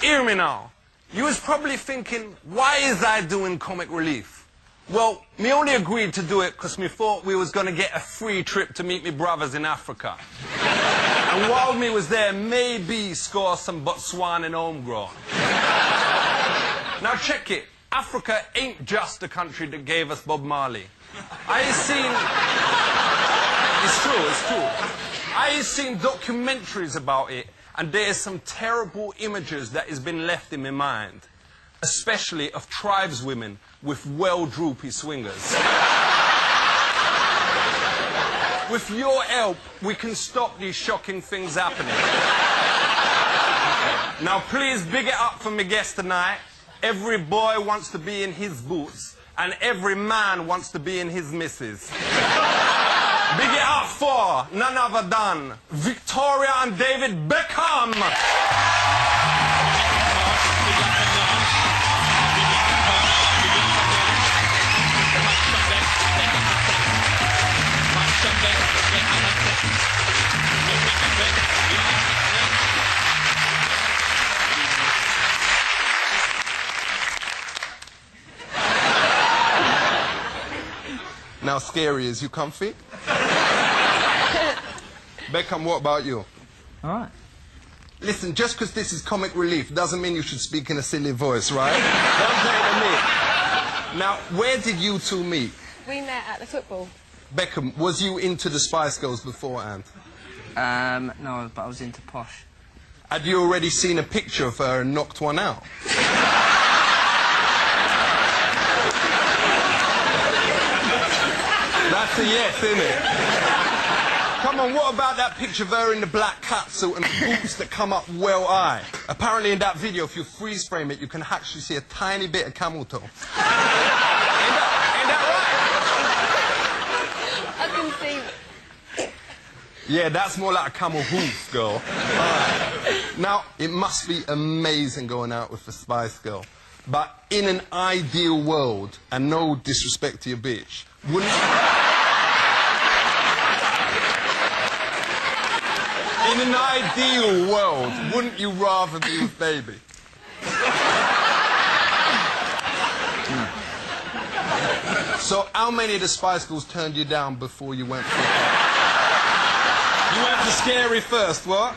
Hear me now. You was probably thinking, why is I doing comic relief? Well, me only agreed to do it because me thought we was going to get a free trip to meet me brothers in Africa. And while me was there, maybe score some Botswana homegrown. Now check it. Africa ain't just the country that gave us Bob Marley. I seen... It's true. I seen documentaries about it, and there's some terrible images that has been left in my mind, especially of tribeswomen with well-droopy swingers. With your help, we can stop these shocking things happening. Now, please big it up for my guest tonight. Every boy wants to be in his boots, and every man wants to be in his missus. Big it up for none other than Victoria and David Beckham. Now, Scary, is you comfy? Beckham, what about you? All right. Listen, just because this is comic relief doesn't mean you should speak in a silly voice, right? Don't say it to me. Now, where did you two meet? We met at the football. Beckham, was you into the Spice Girls beforehand? No, but I was into Posh. Had you already seen a picture of her and knocked one out? That's a yes, isn't it? Come on, what about that picture of her in the black catsuit and boots that come up well high? Apparently in that video, if you freeze frame it, you can actually see a tiny bit of camel toe. Ain't that I can see... right? Yeah, that's more like a camel hoof, girl. Right. Now, it must be amazing going out with a Spice Girl. But in an ideal world, and no disrespect to your bitch, wouldn't... In an ideal world, wouldn't you rather be with Baby? So, how many of the Spice Girls turned you down before you went for it? You went for Scary first, what?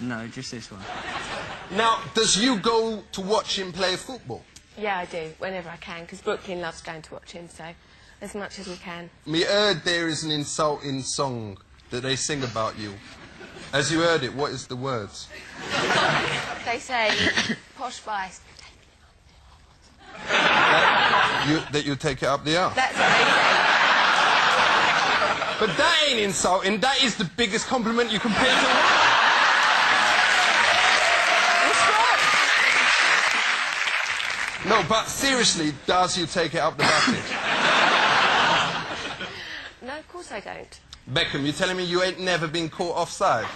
No, just this one. Now, does you go to watch him play football? Yeah, I do, whenever I can, because Brooklyn loves going to watch him, so as much as we can. Me heard there is an insulting song that they sing about you. As you heard it, what is the words? They say, posh spice. That you take it up the arse? That's what they say. But that ain't insulting. That is the biggest compliment you can pay to a woman. No, but seriously, does you take it up the bucket? No, of course I don't. Beckham, you telling me you ain't never been caught offside?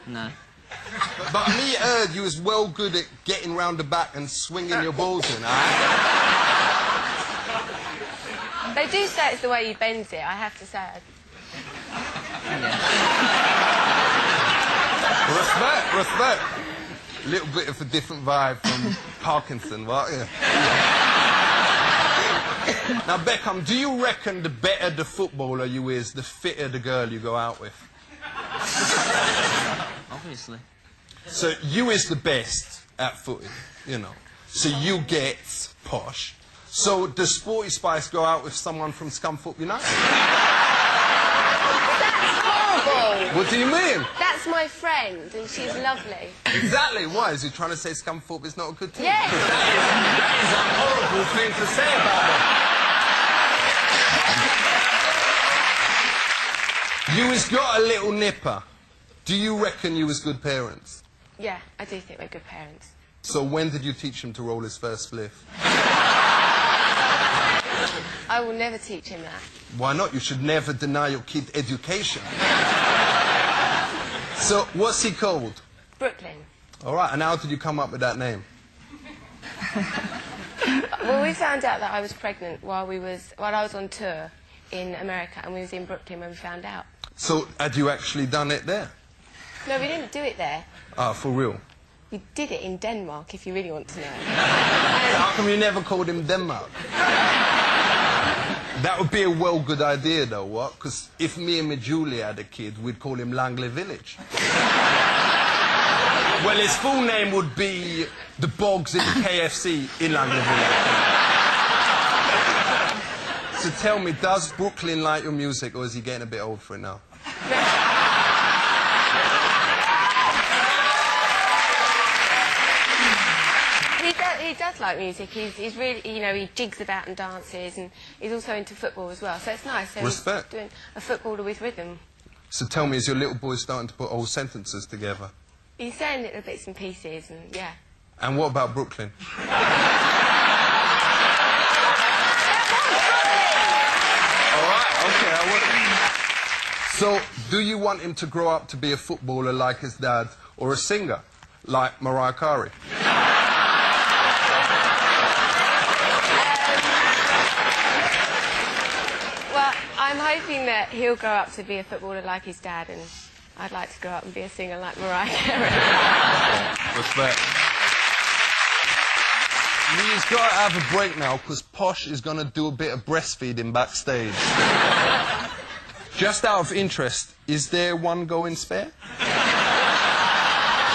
No. But me heard you was well good at getting round the back and swinging your balls in, They do say it's the way you bend it, I have to say. Respect. A little bit of a different vibe from Parkinson, what? Yeah. Now, Beckham, do you reckon the better the footballer you is, the fitter the girl you go out with? Obviously. So you is the best at footy, you know. So you get Posh. So does Sporty Spice go out with someone from Scunthorpe United? That's horrible! What do you mean? That's my friend, and she's lovely. Exactly. Why? Is he trying to say Scunthorpe is not a good team? Yes! That is a horrible thing to say about it. You has got a little nipper. Do you reckon you was good parents? Yeah, I do think we're good parents. So when did you teach him to roll his first spliff? I will never teach him that. Why not? You should never deny your kid education. So, what's he called? Brooklyn. All right, and how did you come up with that name? Well, we found out that I was pregnant while I was on tour in America, and we was in Brooklyn when we found out. So, had you actually done it there? No, we didn't do it there. Ah, for real? We did it in Denmark, if you really want to know. How come you never called him Denmark? That would be a well good idea, though, what? Because if me and my Julie had a kid, we'd call him Langley Village. Well, his full name would be the Bogs in the KFC in Langley Village. So tell me, does Brooklyn like your music, or is he getting a bit old for it now? He does like music. He's really, you know, he jigs about and dances, and he's also into football as well. So it's nice. So Respect. He's doing a footballer with rhythm. So tell me, is your little boy starting to put whole sentences together? He's saying little bits and pieces, and yeah. And what about Brooklyn? So, do you want him to grow up to be a footballer like his dad, or a singer like Mariah Carey? Well, I'm hoping that he'll grow up to be a footballer like his dad, and I'd like to grow up and be a singer like Mariah Carey. Respect. We've got to have a break now, because Posh is going to do a bit of breastfeeding backstage. Just out of interest, is there one going spare?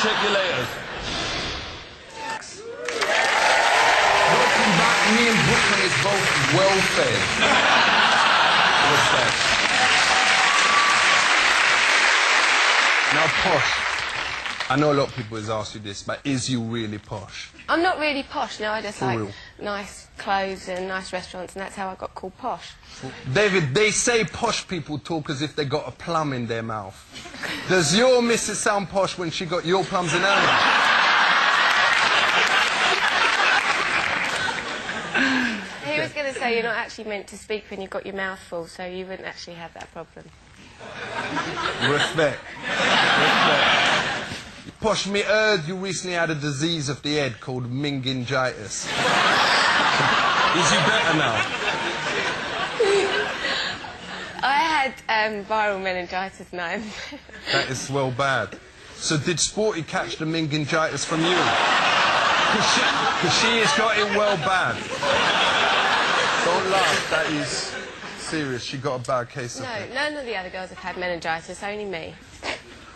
Check you later. Welcome back. Me and Brooklyn is both well fed. Respect. Now, Posh, I know a lot of people has asked you this, but is you really posh? I'm not really posh, no. I just For like real? nice clothes and nice restaurants, and that's how I got called posh. David, they say posh people talk as if they got a plum in their mouth. Does your missus sound posh when she got your plums in her mouth? He was going to say you're not actually meant to speak when you've got your mouth full, so you wouldn't actually have that problem. Respect. Respect. Posh, me heard you recently had a disease of the head called meningitis. Is you better now? I had viral meningitis now. That is well bad. So did Sporty catch the meningitis from you? Because she has got it well bad. Don't laugh, that is serious. She got a bad case of it. No, none of the other girls have had meningitis, only me.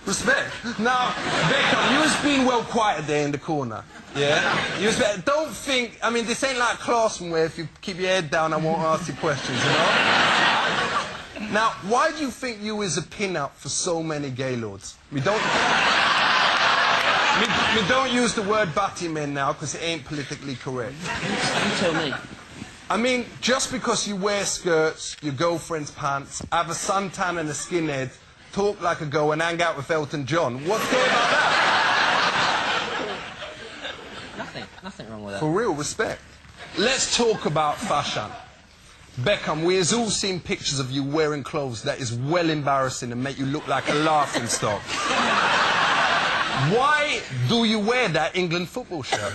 Respect. Now, Beckham, you was being well quiet there in the corner. Yeah? You was don't think, I mean, this ain't like classroom where if you keep your head down, I won't ask you questions, you know? Now, why do you think you is a pin-up for so many gaylords? We don't use the word batty men now because it ain't politically correct. You tell me. I mean, just because you wear skirts, your girlfriend's pants, have a suntan and a skinhead, talk like a girl and hang out with Elton John, what's good about that? Nothing wrong with that. For real, respect. Let's talk about fashion. Beckham, we has all seen pictures of you wearing clothes that is well embarrassing and make you look like a laughing stock. Why do you wear that England football shirt?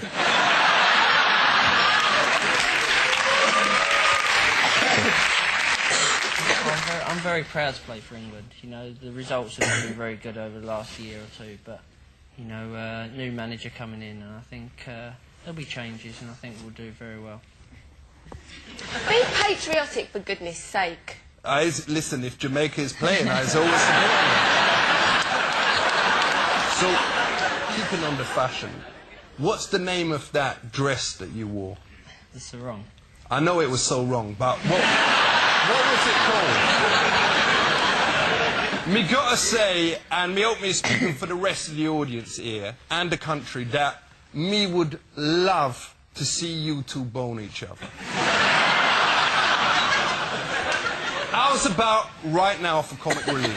I'm very proud to play for England. You know, the results have been very good over the last year or two, but, you know, new manager coming in, and I think there'll be changes, and I think we'll do very well. Be patriotic, for goodness sake. Listen, if Jamaica is playing, I is always supporting them. So, keeping on the fashion, what's the name of that dress that you wore? It's so wrong. I know it was so wrong, but what was it called? Me gotta say, and me hope me speaking for the rest of the audience here, and the country, that me would love to see you two bone each other. How's about right now for comic relief?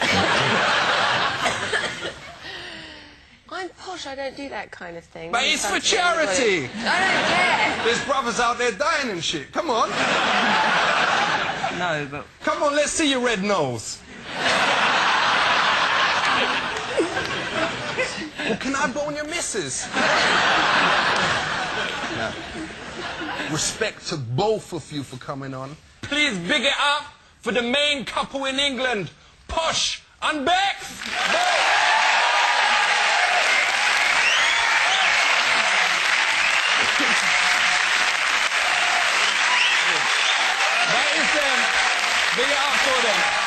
I'm posh, I don't do that kind of thing. But it's for charity! I don't care. There's brothers out there dying and shit. Come on. No, but... Come on, let's see your red nose. Well, can I bone your missus? No. Respect to both of you for coming on. Please big it up for the main couple in England, Posh and Becks. That is them. Big it up for them.